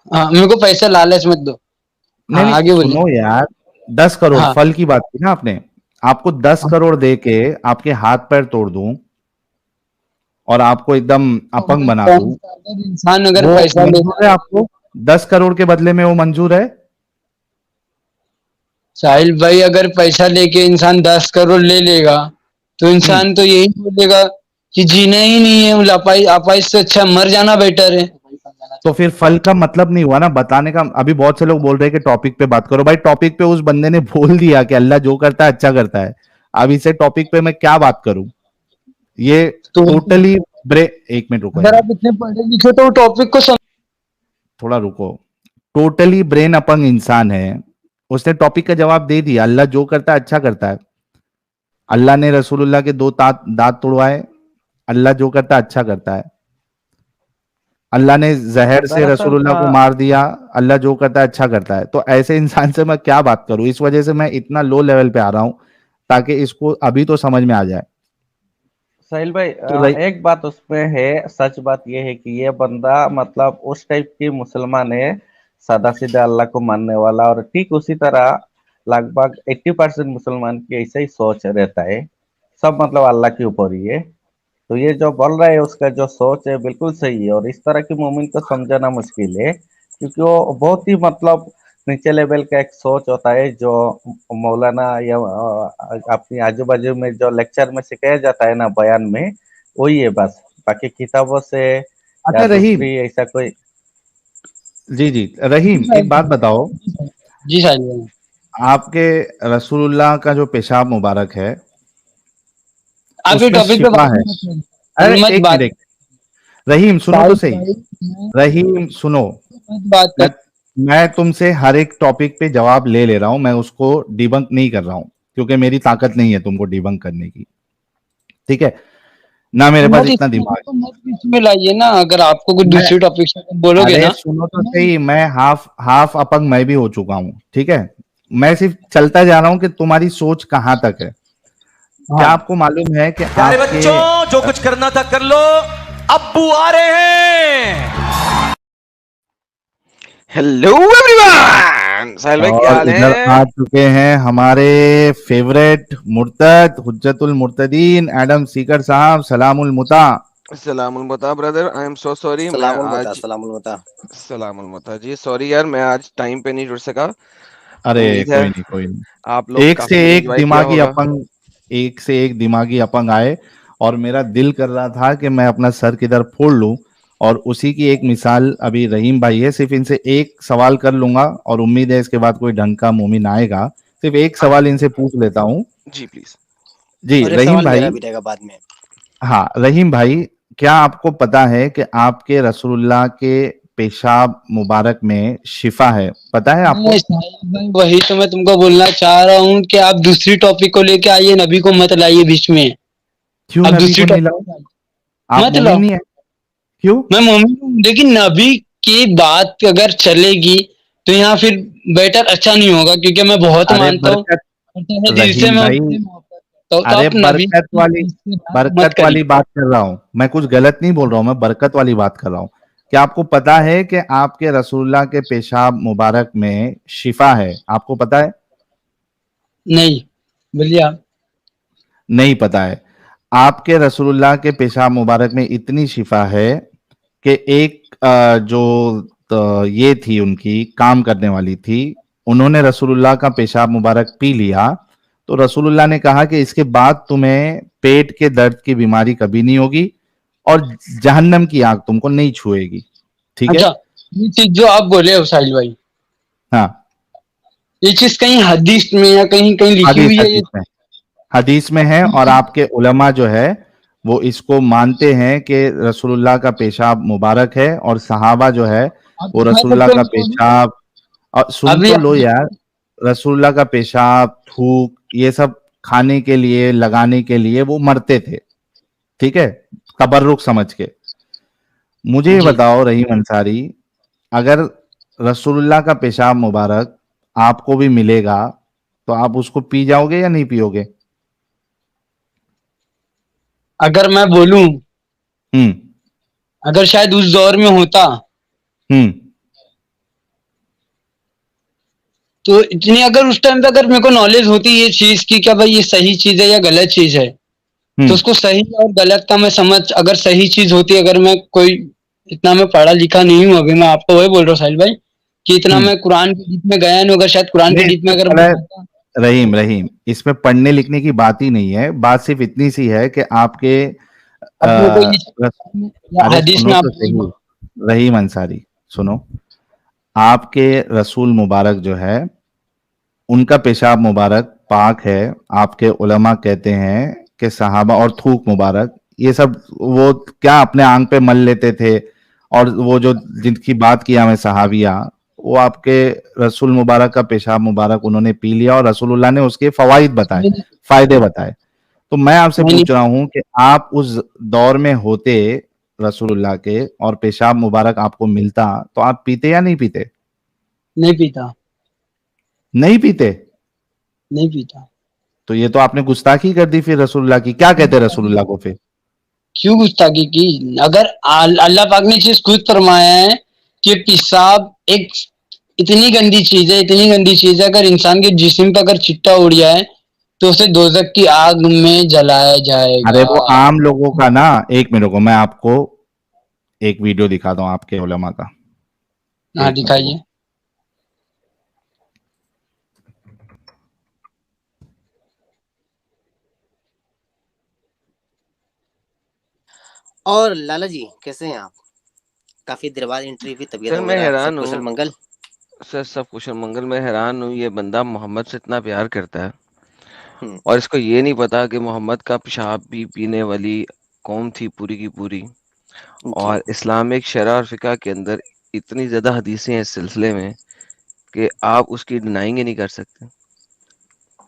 हाँ, मेरे को पैसा लालच मत दो। नहीं हाँ नहीं आगे बोलिए। सुनो यार, 10 करोड़ हाँ फल की बात की ना आपने, आपको 10 करोड़ दे के आपके हाथ पैर तोड़ दूं और आपको एकदम अपंग बना कौन दूं, सा अगर इंसान अगर वो पैसा मंजूर लेता है है। आपको? 10 करोड़ के बदले में वो मंजूर है? साहिल भाई, अगर पैसा लेके इंसान 10 करोड़ ले लेगा तो हम्म। इंसान तो यही बोलेगा कि जीना ही नहीं है, अपाइज अपाइज से अच्छा मर जाना बेटर है। तो फिर फल का मतलब नहीं हुआ ना बताने का। अभी बहुत से लोग बोल रहे हैं कि टॉपिक पे बात करो, भाई टॉपिक पे उस बंदे ने बोल दिया कि अल्लाह जो करता है अच्छा करता है। अब इसे टॉपिक पे मैं क्या बात करूं? ये तो टोटली ब्रे एक मिनट रुको अगर यार, आप इतने पढ़े लिखे तो टॉपिक को थोड़ा रुको। टोटली ब्रेन अपंग इंसान है, उसने टॉपिक का जवाब दे दिया, अल्लाह जो करता है अच्छा करता है। अल्लाह ने रसूलुल्लाह के 2 दांत दांत तोड़वाए, अल्लाह जो करता है अच्छा करता है। अल्लाह ने जहर से दरअसल रसूलुल्लाह को मार दिया, अल्लाह जो करता है अच्छा करता है। तो ऐसे इंसान से मैं क्या बात करूं? इस वजह से मैं इतना लो लेवल पे आ रहा हूं ताकि इसको अभी तो समझ में आ जाए। साहिल भाई, तो रही एक बात उसमें है, सच बात यह है कि ये बंदा मतलब उस टाइप की मुसलमान है, सादा सीधा अल्लाह को मानने वाला, और ठीक उसी तरह लगभग 80% मुसलमान की ऐसा ही सोच रहता है। सब मतलब अल्लाह के ऊपर ही है। तो ये जो बोल रहा है उसका जो सोच है बिल्कुल सही है, और इस तरह की मोमिन को समझाना मुश्किल है, क्योंकि वो बहुत ही मतलब नीचे लेवल का एक सोच होता है जो मौलाना या अपनी आजू बाजू में जो लेक्चर में सिखाया जाता है ना, बयान में, वही है बस। बाकी किताबों से या अच्छा रहीम, दूसरी ऐसा कोई। जी जी रहीम, एक बात बताओ। जी साहिल भाई। आपके रसूलुल्लाह का जो पेशाब मुबारक है आप ये उसमें टॉपिक पे शिफा बात है? मत करो। अरे अभी मत एक बात। मिनट, रहीम सुनो तो साहिल सही। भाई, मैं रहीम सुनो, मत बात मैं कर। मैं तुमसे हर एक टॉपिक पे जवाब ले ले रहा हूं, मैं उसको डिबंक नहीं कर रहा हूं, क्योंकि मेरी ताकत नहीं है तुमको डिबंक करने की, ठीक है, ना मेरे पास मत इतना इसमें दिमाग तो मत बीच में लाइए ना, अगर आपको कोई है। मैं दूसरी टॉपिक से बोलोगे अरे ना सुनो तो तो मैं। सही, मैं हाफ हाफ अपंग मैं भी हो चुका हूं, ठीक है। मैं सिर्फ चलता जा रहा हूं कि तुम्हारी सोच कहां तक है। क्या हाँ आपको मालूम है कि प्यारे आपके बच्चों, जो कुछ करना था कर लो, अब्बू आ रहे हैं। हेलो एवरीवन, साहिल भाई क्या और हाल इधर है? आ चुके हैं हमारे फेवरेट मुर्तद हुज्जतुल मुर्तदीन एडम सीकर साहब, सलामुल मुता। सलामुल मुता brother, I am so sorry, मैं आज सलामुल बता। सलामुल मुता जी, सॉरी यार, मैं आज टाइम पे नहीं जुड़ सका। अरे उम्मीद है कोई नहीं कोई आप नहीं, लोग एक से काफी एक एंजॉय किया दिमागी होगा। अपंग, एक से एक दिमागी अपंग आए, और मेरा दिल कर रहा था कि मैं अपना सर किधर फोड़ लूं। और उसी की एक मिसाल अभी रहीम भाई है। सिर्फ इनसे एक सवाल कर लूंगा और उम्मीद है इसके बाद कोई ढंग का मोमिन आएगा। सिर्फ एक हाँ सवाल इनसे पूछ लेता हूं। जी प्लीज। जी और एक रहीम सवाल मेरा भाई, भी रहेगा बाद में। हाँ रहीम भाई, क्या आपको पता है कि आपके रसूलुल्लाह के पेशाब मुबारक में शिफा है? पता है आपको? मैं साहिल भाई, वही तो मैं तुमको बोलना चाह रहा हूँ कि आप दूसरी टॉपिक को लेके आइए, नबी को मत लाइए बीच में। क्यों आप नबी दूसरी को नहीं लाओ? टॉपिक आप मत मोमिन लाओ। नहीं है? क्यों? मैं मोमिन हूँ, लेकिन नबी की बात अगर चलेगी तो यहाँ फिर बेटर अच्छा नहीं होगा, क्योंकि मैं बहुत अरे मानता हूँ बरकत, और तहे दिल से रहीम मैं भाई, उनसे मोहब्बत करता हूँ। तो अरे आप नबी बरकत की वाली, चीज से बात मत बरकत करिए। वाली बात कर रहा हूं मैं, कुछ गलत नहीं बोल रहा हूं, मैं बरकत वाली बात कर रहा हूं। क्या आपको पता है कि आपके रसूलुल्लाह के पेशाब मुबारक में शिफा है? आपको पता है? नहीं, बोलिए आप। नहीं पता है? आपके रसूलुल्लाह के पेशाब मुबारक में इतनी शिफा है कि एक ये थी उनकी काम करने वाली थी, उन्होंने रसूलुल्लाह का पेशाब मुबारक पी लिया, तो रसूलुल्लाह ने कहा कि इसके बाद तुम्हें पेट के दर्द की बीमारी कभी नहीं होगी और जहन्नम की आग तुमको नहीं छुएगी। ठीक है। अच्छा, ये चीज जो आप बोले हो साहिल भाई, हाँ, ये चीज कहीं हदीस में या कहीं कहीं लिखी हदीस हुई है ये? हदीस में हदीस में है, और आपके उलमा जो है वो इसको मानते हैं कि रसूलुल्लाह का पेशाब मुबारक है, और सहाबा जो है आप वो दिखा रसूलुल्लाह सकते हो का इसको अभी? पेशाब, और सुन अभी तो लो यार, रसूलुल्लाह का पेशाब, थूक, ये सब खाने के लिए, लगाने के लिए वो मरते थे। ठीक है, तबर्रुक समझ के। मुझे ये जी, बताओ रहीम अंसारी, अगर रसूलुल्लाह का पेशाब मुबारक आपको भी मिलेगा तो आप उसको पी जाओगे या नहीं पियोगे? अगर मैं बोलूं, हम्म। अगर शायद उस दौर में होता हम्म। तो इतनी, अगर उस टाइम पे अगर मेरे को नॉलेज होती ये चीज की क्या भाई ये सही चीज है या गलत चीज है, तो हम्म। उसको सही और गलत का मैं समझ, अगर सही चीज होती, अगर मैं कोई, इतना मैं पढ़ा लिखा नहीं हूँ, अभी मैं आपको वही बोल रहा हूँ साहिल भाई कि इतना हम्म। मैं कुरान के डीप में गया नहीं, अगर शायद कुरान के नहीं, डीप में इसमें अगर मैं पता है जाता, रहीम, रहीम, इसमें पढ़ने लिखने की बात ही नहीं है, बात सिर्फ इतनी सी है कि आपके अब मेरे को ये रस, या अरे हदीस सुनो में आप तो सही, रहीम अंसारी सुनो, आपके रसूल मुबारक जो है उनका पेशाब मुबारक पाक है। आपके उलमा कहते हैं कि सहाबा, और थूक मुबारक, ये सब वो क्या अपने आंग पे मल लेते थे, और वो जो जिनकी बात किया मैं सहाबिया, वो आपके रसूल मुबारक का पेशाब मुबारक उन्होंने पी लिया और रसूलुल्लाह ने उसके फवाइद बताए, नहीं फायदे बताए। तो मैं आपसे नहीं पूछ रहा हूं कि आप उस दौर में होते रसूलुल्लाह के, और पेशाब मुबारक आपको मिलता, तो आप पीते या नहीं पीते? नहीं पीता, नहीं पीते? नहीं पीता। तो ये तो आपने गुस्ताखी कर दी फिर रसूलुल्लाह की। क्या कहते हैं रसूलुल्लाह को फिर? क्यों गुस्ताखी की? अगर अल्लाह पाक ने चीज खुद फरमाया है कि पेशाब एक इतनी गंदी चीज है, इतनी गंदी चीज है, अगर इंसान के जिस्म पे अगर चिट्टा उड़ जाए तो उसे दोजक की आग में जलाया अरे जाएगा। वो आम लोगों का ना, एक मिनट को मैं आपको एक वीडियो दिखाता हूँ आपके उलमा का। हाँ एक मिनट को। दिखाइए। और लाला जी कैसे हैं आप? काफी देर बाद एंट्री हुई, तबीयत सर मैं वगैरह सब हैरान कुशल हूँ। मंगल? सर सब कुशल मंगल। मैं हैरान हूँ, ये बंदा मोहम्मद से इतना प्यार करता है हम्म। और इसको ये नहीं पता कि मोहम्मद का पेशाब भी पीने वाली कौम थी पूरी की पूरी। जी और इस्लामिक शरह और फिक़ह के अंदर इतनी ज्यादा हदीसें हैं इस सिलसिले में कि आप उसकी डिनाइंग ही नहीं कर सकते।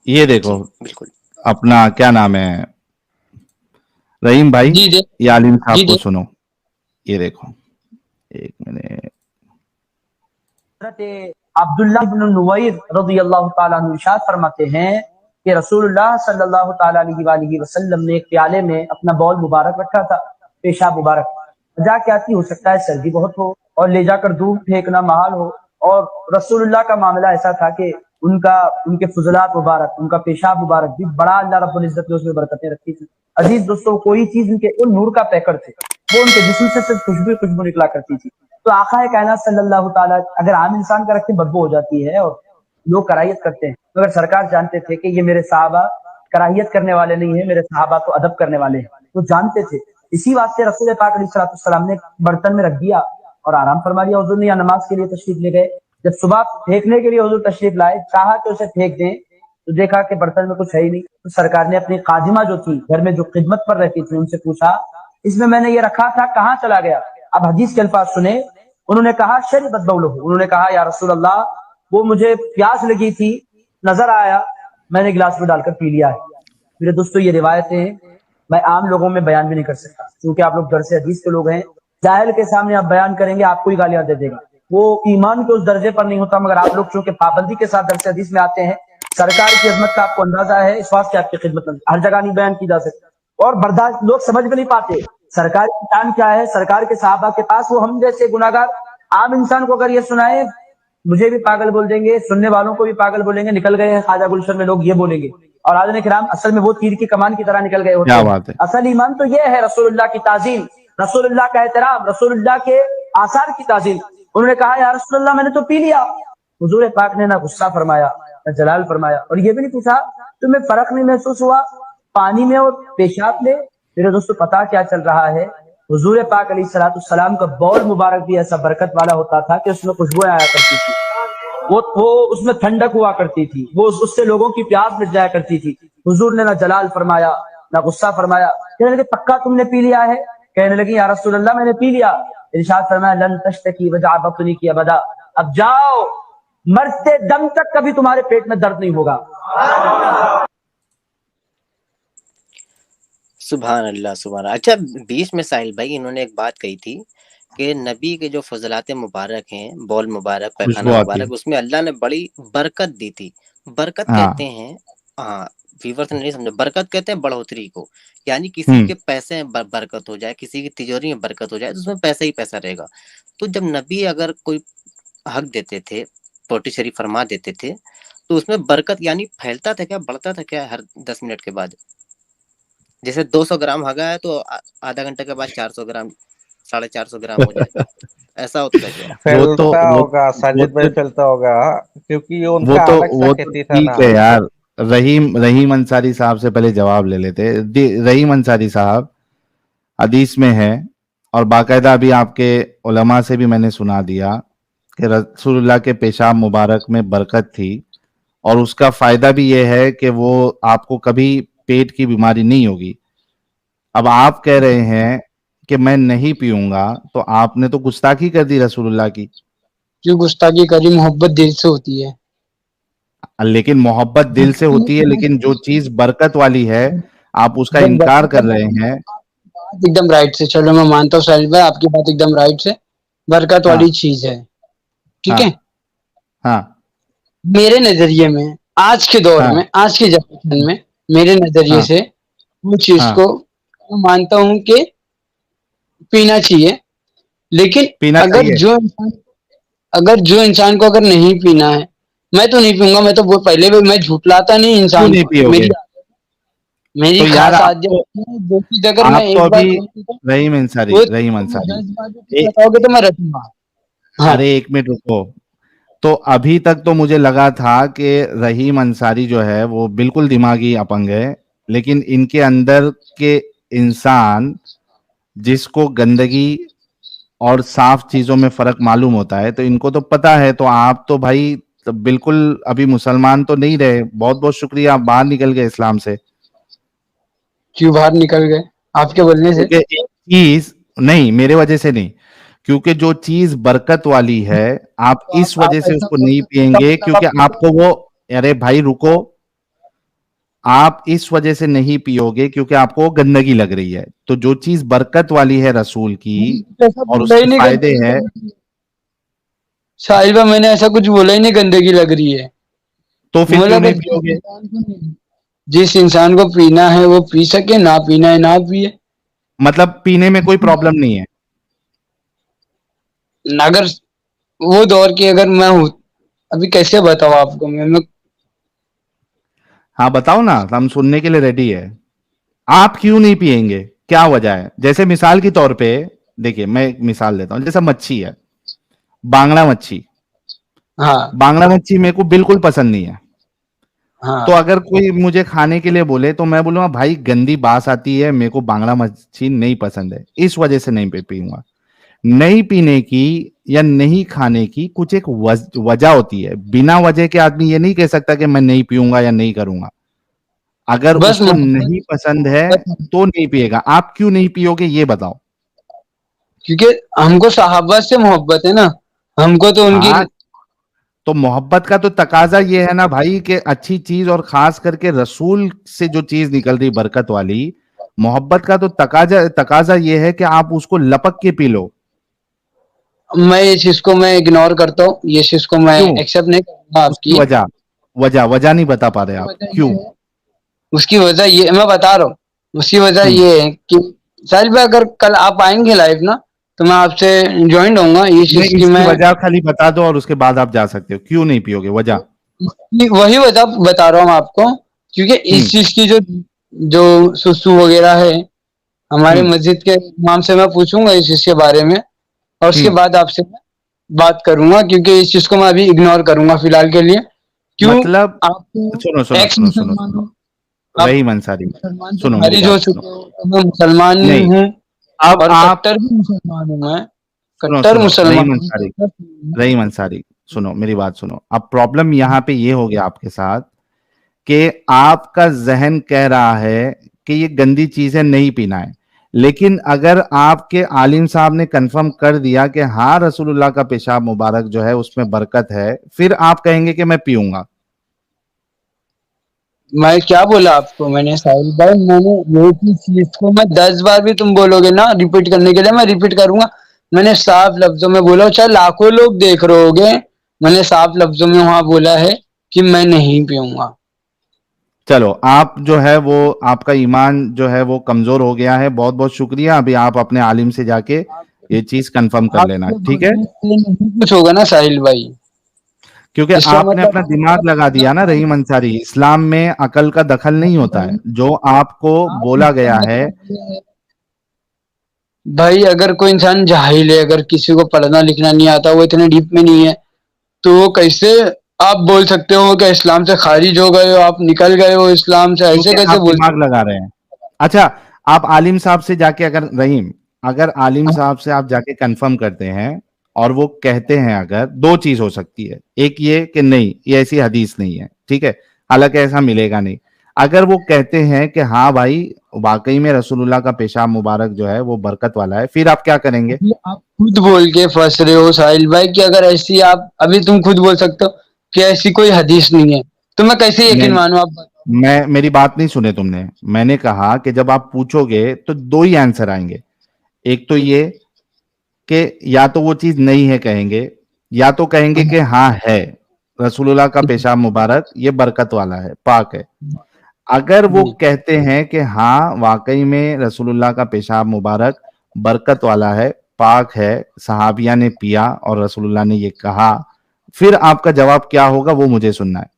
ये देखो, जी बिल्कुल। अपना क्या नाम है, रहीम भाई, जी दे या आलिम साहब जी को दे सुनो। ये देखो, एक मिनट। हज़रत अब्दुल्लाह इब्न नुमैर रज़ियल्लाहु ताला अन्हु इरशाद फरमाते हैं कि रसूलुल्लाह सल्लल्लाहु ताला अलैहि वसल्लम ने एक प्याले में अपना बॉल मुबारक रखा था, पेशाब मुबारक। वजह क्या थी? हो सकता है सर्दी बहुत हो और ले जाकर दूर फेंकना महाल हो, और रसूलुल्लाह का मामला ऐसा था कि उनका उनके फुजलात मुबारक, उनका पेशाब मुबारक भी बड़ा अल्लाह रब्बुल इज्जत ने उसमें बरकतें रखी थी। अजीज दोस्तों, कोई चीज उनके उन नूर का पैकर थे, वो उनके जिस्म से सिर्फ खुशबू खुशबू निकला करती थी। तो आका कायनात सल्लल्लाहु ताला, अगर आम इंसान का रखते बदबू हो जाती है और लोग कराहियत करते हैं, तो अगर सरकार जानते थे कि ये मेरे साहबा कराहियत करने वाले नहीं है, मेरे साहबा तो अदब करने वाले हैं, तो जानते थे। इसी वास्ते रसूल पाक अलैहिस्सलाम ने बर्तन में रख दिया और आराम फरमा लिया। हुजूर ने या नमाज के लिए तशरीफ ले गए, जब सुबह फेंकने के लिए हुजूर तशरीफ लाए, चाहा कि उसे फेंक दें, तो देखा कि बर्तन में कुछ है ही नहीं। तो सरकार ने अपनी खादिमा जो थी घर में, जो खिदमत पर रहती थी, उनसे पूछा, इसमें मैंने ये रखा था, कहाँ चला गया? अब हदीस के अल्फाज सुने। उन्होंने कहा शरीबत बौलहू, उन्होंने कहा या रसूल अल्लाह, वो मुझे प्यास लगी थी, नजर आया, मैंने गिलास में डालकर पी लिया है। मेरे दोस्तों, ये रिवायतें मैं आम लोगों में बयान भी नहीं कर सकता, क्योंकि आप लोग दरसे हदीस के लोग हैं। जाहिल के सामने आप बयान करेंगे, आपको ही गालियां दे देगा, वो ईमान के उस दर्जे पर नहीं होता। मगर आप लोग चूंकि पाबंदी के साथ दरसे हदीस में आते हैं, सरकार की अजमत का आपको अंदाजा है, इस वास्ते आपकी खिदमत में हर जगह नहीं बयान की जा सकती। और बर्दाश्त लोग समझ भी नहीं पाते सरकार की शान क्या है, सरकार के साहबा के पास। वो हम जैसे गुनाहगार आम इंसान को अगर ये सुनाए, मुझे भी पागल बोल देंगे, सुनने वालों को भी पागल बोलेंगे, निकल गए हैं ख्वाजा गुलशन में लोग ये बोलेंगे। और आदमी किराम असल में वो तीर की कमान की तरह निकल गए होते क्या हैं। बात है। असल ईमान तो ये है रसूलुल्लाह की ताजीम, रसूलुल्लाह का एहतराम, रसूलुल्लाह के आसार की ताजीम। उन्होंने कहा या रसूलुल्लाह मैंने तो पी लिया। हुजूर पाक ने ना गुस्सा फरमाया ना जलाल फरमाया, और ये भी नहीं पूछा तुम्हें फर्क नहीं महसूस हुआ पानी में और पेशाब में। मेरे दोस्तों पता क्या चल रहा है, हुजूर पाक अलैहिस्सलाम का बौल मुबारक भी ऐसा बरकत वाला होता था कि उसमें खुशबू आया करती थी, वो उसमें ठंडक हुआ करती थी, वो उससे लोगों की प्यास मिट जाया करती थी। हुजूर ने ना जलाल फरमाया ना गुस्सा फरमाया। कहने लगे पक्का तुमने पी लिया है? कहने लगी या रसूल अल्लाह मैंने पी लिया। इरशाद फरमाया लन तश्तकी वजा बतनी की अबदा, अब जाओ मरते दम तक कभी तुम्हारे पेट में दर्द नहीं होगा। सुभान अल्लाह सुभान अल्लाह। अच्छा, बीच में साहिल भाई इन्होंने एक बात कही थी कि नबी के जो फजलात मुबारक हैं, बौल मुबारक, खुशबू पैखाना आती मुबारक, है। उसमें अल्लाह ने बड़ी बरकत दी थी। बरकत कहते हाँ। हैं, हाँ व्यूअर्स ने नहीं समझे, बरकत कहते हैं बढ़ोतरी को। यानी किसी के पैसे में बरकत हो जाए, किसी की तिजोरी में बरकत हो जाए तो उसमें पैसा ही पैसा रहेगा। तो जब नबी अगर कोई हक देते थे, पोटी शरीफ फरमा देते थे, तो उसमें बरकत यानी फैलता था क्या, बढ़ता था क्या हर 10 मिनट के बाद? जैसे 200 ग्राम हगा है तो आधा घंटे के बाद 400 ग्राम, 450 ग्राम हो जाए, ऐसा होता था क्या? फैलता वो होगा साजिद भाई, तो फैलता होगा, क्योंकि ये वो उनका तो अलग सा वो तो खेती था ठीक ना। है यार। रहीम अंसारी साहब से पहले जवाब ले लेते। रहीम अंसारी साहब, हदीस में है और बाकायदा अभी आपके उलमा से भी मैंने सुना दिया कि रसूलुल्लाह के पेशाब मुबारक में बरकत थी, और उसका फायदा भी ये है कि वो आपको कभी पेट की बीमारी नहीं होगी। अब आप कह रहे हैं कि मैं नहीं पीऊंगा, तो आपने तो गुस्ताखी कर दी रसूलुल्लाह की। जो गुस्ताखी करी, मोहब्बत दिल से होती है। लेकिन मोहब्बत दिल से होती है, लेकिन जो चीज बरकत वाली है आप उसका जब इनकार कर बरकत रहे हैं। बात एकदम राइट से, चलो मैं मानता हूँ साहिल भाई आपकी बात एकदम राइट से, बरकत हाँ वाली चीज है, ठीक है। हाँ हाँ मेरे नजरिए में आज के दौर हाँ में, आज के जनरेशन में, मेरे नजरिए हाँ से वो चीज हाँ। को मैं मानता हूँ कि पीना चाहिए। लेकिन पीना अगर चाहिए। जो इंसान को अगर नहीं पीना है, मैं तो नहीं पीऊंगा। मैं तो वो पहले भी मैं झूठलाता नहीं क्यों इंसान नहीं को। पियोगे? मेरी तो यार खास आप आदत तो है, जो चीज अगर मैं आप तो एक बार अभी बोल दूं तो रहीम तुम अंसारी 10 बार भी ए, बताओगे तो मैं रटूंगा। हाँ, अरे एक मिनट रुको। तो अभी तक तो मुझे लगा था कि रहीम अंसारी जो है वो बिल्कुल दिमागी अपंग है, लेकिन इनके अंदर के इंसान जिसको गंदगी और साफ चीजों में फर्क मालूम होता है, तो इनको तो पता है। तो आप तो भाई तो बिल्कुल अभी मुसलमान तो नहीं रहे। बहुत बहुत शुक्रिया, आप बाहर निकल गए इस्लाम से। क्यों बाहर निकल गए आपके बोलने से? क्योंकि एक चीज नहीं, मेरे वजह से नहीं, क्योंकि जो चीज बरकत वाली है आप तो इस वजह आप से ऐसा उसको बोल नहीं सकते हैं, इसका पिएंगे मतलब क्योंकि आप आपको वो, अरे भाई रुको, आप इस वजह से नहीं पियोगे क्योंकि आपको वो गंदगी लग रही है। तो जो चीज बरकत वाली है रसूल की ऐसा और बोला ही उसके नहीं फायदे गंदगी हैं, लग रही है। साहिल भाई मैंने ऐसा कुछ बोला ही नहीं गंदगी लग रही है। तो फिर बोला क्यों नहीं बस पियोगे? जिस इंसान को पीना है वो पी सके, ना पीना है ना पिए। मतलब पीने में कोई प्रॉब्लम नहीं है? अगर वो दौर की अगर मैं हूँ, अभी कैसे बताऊँ आपको मैं हाँ बताओ ना, हम सुनने के लिए रेडी है। आप क्यों नहीं पिएंगे, क्या वजह है? जैसे मिसाल के तौर पे देखिए, मैं एक मिसाल देता हूँ। जैसा मच्छी है, बांगड़ा मच्छी, हाँ बांगड़ा मच्छी मेरे को बिल्कुल पसंद नहीं है। तो हाँ अगर कोई मुझे खाने के लिए बोले तो मैं बोलूंगा भाई गंदी बास आती है, मेरे को बांगड़ा मच्छी नहीं पसंद है, इस वजह से नहीं पीऊंगा। नहीं पीने की या नहीं खाने की कुछ एक वजह होती है। बिना वजह के आदमी ये नहीं कह सकता कि मैं नहीं पीऊंगा या नहीं करूंगा। अगर बस उसको मोहब्बत, नहीं पसंद है तो नहीं पिएगा। आप क्यों नहीं पियोगे ये बताओ। क्योंकि हमको सहाबा से मोहब्बत है ना, हमको तो उनकी हाँ, तो मोहब्बत का तो तकाजा ये है ना भाई कि अच्छी चीज और खास करके रसूल से जो चीज निकल रही बरकत वाली, मोहब्बत का तो तकाजा तकाजा ये है कि आप उसको लपक के पी लो। मैं ये चीज को मैं इग्नोर करता हूँ, ये चीज को मैं क्यों? एक्सेप्ट नहीं करूंगा उसकी आपकी। वजह वजह वजह नहीं बता पा रहे आप, क्यों? उसकी वजह ये मैं बता रहा हूँ। उसकी वजह हम्म ये है कि साहिल भाई अगर कल आप आएंगे लाइव ना, तो मैं आपसे ज्वाइन होऊंगा ये चीज नहीं, की इसकी मैं वजह खाली बता दो और उसके बाद आप जा सकते हो। क्यों नहीं पियोगे, वजह? वही वजह बता रहा हूँ आपको क्योंकि इस चीज की जो सुसु वगैरह है हमारे मस्जिद के इमाम से मैं पूछूंगा इस चीज के बारे में, और उसके बाद आपसे बात करूंगा, क्योंकि इस चीज को मैं अभी इग्नोर करूंगा फिलहाल के लिए। क्यों? मतलब आप सुनो सुनो एक्स सुनो सुनो मुसलमान सुनो हो, आप रहीम अंसारी, मुसलमान से सुनो मेरी खारिज हो बात सुनो। चुके हो, तो मैं मुसलमान नहीं, हूँ अब और आप कट्टर भी मुसलमान हूँ, मैं सुनो कट्टर सुनो मुसलमान रहीम हूँ, अंसारी, कट्टर हूँ। रहीम अंसारी, सुनो मेरी बात सुनो। अब प्रॉब्लम यहाँ पे ये हो गया आपके साथ कि आपका जहन कह रहा है कि ये गंदी चीजें नहीं पीना है, लेकिन अगर आपके आलिम साहब ने कंफर्म कर दिया कि हाँ रसूलुल्लाह का पेशाब मुबारक जो है उसमें बरकत है, फिर आप कहेंगे कि मैं पीऊंगा। मैं क्या बोला आपको? मैंने साहिल भाई, मैंने एक ही चीज को मैं 10 बार भी तुम बोलोगे ना रिपीट करने के लिए, मैं रिपीट करूंगा। मैंने साफ लफ्जों में बोला, चाहे लाखों लोग देख रहे होगे, मैंने साफ लफ्जों में वहां बोला है कि मैं नहीं पीऊंगा। चलो आप जो है वो आपका ईमान जो है वो कमजोर हो गया है, बहुत बहुत शुक्रिया। अभी आप अपने आलिम से जाके ये चीज कंफर्म कर लेना, आपके ठीक है? बोलने से नहीं कुछ होगा ना साहिल भाई, क्योंकि इसका आपने मतलब अपना दिमाग लगा दिया ना रहीम अंसारी, इस्लाम में अकल का दखल नहीं होता है, जो आपको बोला गया है। भाई अगर कोई इंसान जाहिल है, अगर किसी को पढ़ना लिखना नहीं आता, वो इतने डीप में नहीं है, तो वो कैसे आप बोल सकते हो कि इस्लाम से खारिज हो गए हो, आप निकल गए हो इस्लाम से? ऐसे क्योंकि कैसे आप बोल दिमाग सकते लगा रहे हैं। अच्छा, आप आलिम साहब से जाके अगर रहीम, अगर आलिम हो? साहब से आप जाके कंफर्म करते हैं और वो कहते हैं, अगर दो चीज हो सकती है, एक ये कि नहीं ये ऐसी हदीस नहीं है, ठीक है, हालांकि ऐसा मिलेगा नहीं। अगर वो कहते हैं कि हाँ भाई वाकई में रसूलुल्लाह का पेशाब मुबारक जो है वो बरकत वाला है, फिर आप क्या करेंगे? अभी आप खुद बोल के फंस रहे हो साहिल भाई कि अगर ऐसी, आप अभी तुम खुद बोल सकते हो कि ऐसी कोई हदीस नहीं है, तो मैं कैसे यकीन नहीं, मानूं? आप बताओ। मैं मेरी बात नहीं सुने तुमने। मैंने कहा कि जब आप पूछोगे तो दो ही आंसर आएंगे, एक तो ये कि या तो वो चीज नहीं है कहेंगे, या तो कहेंगे कि हाँ है, रसूलुल्लाह का पेशाब मुबारक ये बरकत वाला है, पाक है। अगर वो कहते हैं कि हाँ वाकई में रसूलुल्लाह का पेशाब मुबारक बरकत वाला है, पाक है, सहाबिया ने पिया और रसूलुल्लाह ने ये कहा, फिर आपका जवाब क्या होगा वो मुझे सुनना है।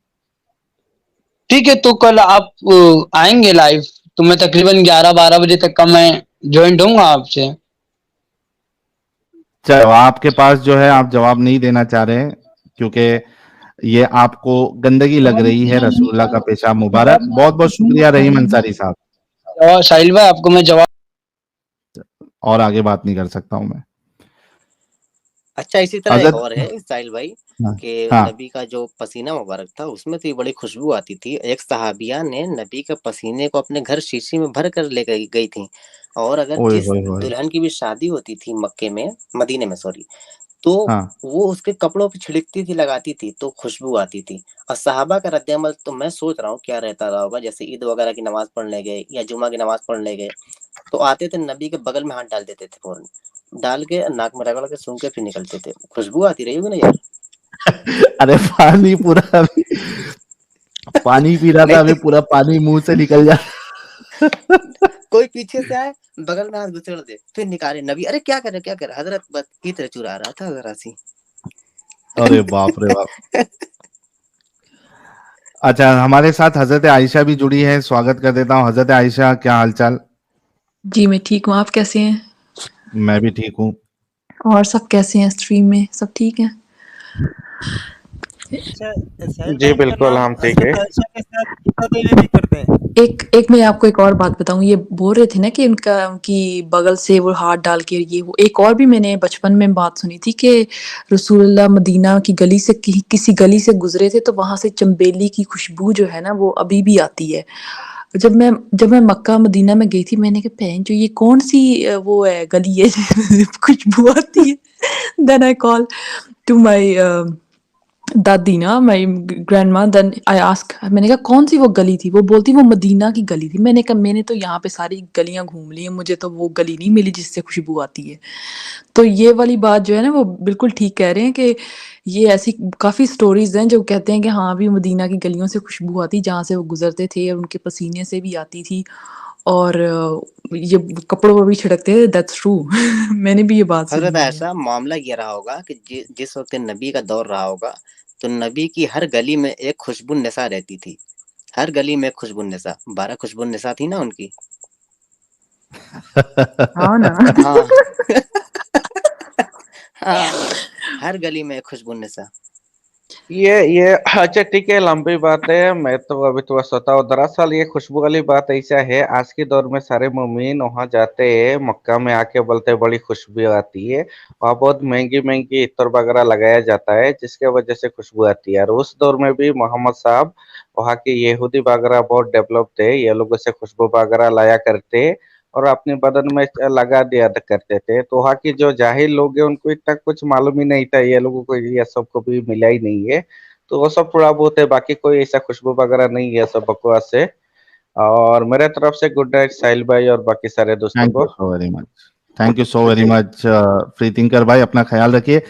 ठीक है, तो कल आप आएंगे लाइव, तो मैं तकरीबन 11-12 बजे तक का मैं ज्वाइंट होऊंगा आपसे। चलो आपके पास जो है आप जवाब नहीं देना चाह रहे हैं क्योंकि ये आपको गंदगी लग जवाब रही है देना नहीं रसूलुल्लाह का था, पेशाब मुबारक। जवाब मैं बहुत आपको बहुत दूंगा शुक्रिया रहीम साहिल अंसारी साहब, भाई, और साहिल भाई आपको मैं जवाब। और आगे बात नहीं कर सकता हूं मैं। अच्छा, इसी तरह एक हजरत, और है साहिल भाई हाँ कि हाँ, नबी का जो पसीना मुबारक था उसमें तो ये बड़ी खुशबू आती थी। एक सहाबिया ने नबी के पसीने को अपने घर शीशी में भर कर ले गई थी, और अगर ओए जिस होए होए, दुल्हन की भी शादी होती थी मक्के में, मदीने में सॉरी, तो हाँ वो उसके कपड़ों पे छिड़कती थी, लगाती थी, तो खुशबू आती थी। और सहाबा का रद्द-ए-अमल तो मैं सोच रहा हूँ क्या रहता रहा होगा, जैसे ईद वगैरह की नमाज पढ़ने गए या जुमा की नमाज पढ़ने गए, तो आते थे नबी के बगल में हाथ डाल देते थे फौरन, डाल के नाक में रगड़ के सूंघ के फिर निकलते थे। खुशबू आती रही होगी ना यार। अरे पानी पूरा अभी, पानी पी रहा था अभी, नहीं, पूरा पानी मुंह से निकल जा। कोई पीछे से आए, बगल में हाथ घुसेड़ दे, फिर निकाले नबी, अरे क्या कर रहे क्या कर रहे? हजरत बस इत्र चुरा रहा था जरा सी। अरे बाप रे बाप। अच्छा, हमारे साथ हजरत आयशा भी जुड़ी है, स्वागत कर देता हूँ। हजरत आयशा, क्या हालचाल? जी मैं ठीक हूँ, आप कैसे हैं? मैं भी ठीक हूँ। और सब कैसे हैं? स्ट्रीम में सब ठीक है? अच्छा, साहिल जी भाई का बिल्कुल, नाम हम ठीक है। हजरत आयशा के साथ गीता देवी भी करते हैं। एक मैं आपको एक और बात बताऊं, ये बोल रहे थे ना कि उनकी बगल से वो हाथ डाल के, ये वो एक और भी मैंने बचपन में बात सुनी थी कि रसूलुल्लाह मदीना की गली से किसी गली से गुजरे थे, तो वहां से चंबेली की खुशबू जो है ना वो अभी भी आती है। जब मैं मक्का मदीना में गई थी, मैंने कहा बहन जो ये कौन सी वो है गली है जिसमें खुशबू आती है। Then I call to my दादी ना, माई ग्रैंड माँ, देन आई आस्क, मैंने कहा कौन सी वो गली थी? वो बोलती वो मदीना की गली थी। मैंने कहा मैंने तो यहाँ पे सारी गलियां घूम ली हैं, मुझे तो वो गली नहीं मिली जिससे खुशबू आती है। तो ये वाली बात जो है ना वो बिल्कुल ठीक कह रहे हैं कि ये ऐसी काफ़ी स्टोरीज हैं जो कहते हैं कि हाँ भी मदीना की गलियों से खुशबू आती, जहाँ से वो गुजरते थे, और उनके पसीने से भी आती थी, और ये कपड़ों पर भी छिड़कते थे। That's true. मैंने भी ये बात हजरत सुनी है। ऐसा मामला ये रहा होगा कि जिस वक्त नबी का दौर रहा होगा, तो नबी की हर गली में एक खुशबू नशा रहती थी। हर गली में खुशबुन्निसा, 12 खुशबुन्निसा थी ना उनकी। हाँ ना। हाँ हाँ, हर गली में खुशबुन्निसा। ये अच्छा ठीक है, लंबी बात है, मैं तो अभी थोड़ा सोता हूँ। दरअसल ये खुशबू वाली बात ऐसा है, आज के दौर में सारे मोमिन वहां जाते हैं, मक्का में आके बोलते हैं बड़ी खुशबू आती है। वहाँ बहुत महंगी महंगी इत्र वगैरह लगाया जाता है, जिसके वजह से खुशबू आती है। और उस दौर में भी मोहम्मद साहब वहाँ के यहूदी वगैरह बहुत डेवलप थे, ये लोगों से खुशबू वगैरह लाया करते और अपने बदन में लगा दिया करते थे। तो वहाँ की जो जाहिल लोग हैं उनको इतना कुछ मालूम ही नहीं था, ये लोगों को ये सब को भी मिला ही नहीं है। तो वो सब थोड़ा बहुत है, बाकी कोई ऐसा खुशबू वगैरह नहीं है, सब बकवास है। और मेरे तरफ से गुड नाइट साहिल भाई और बाकी सारे दोस्तों थैंक यू को। So very much, thank you so very much free thinker भाई, अपना ख्याल रखिए।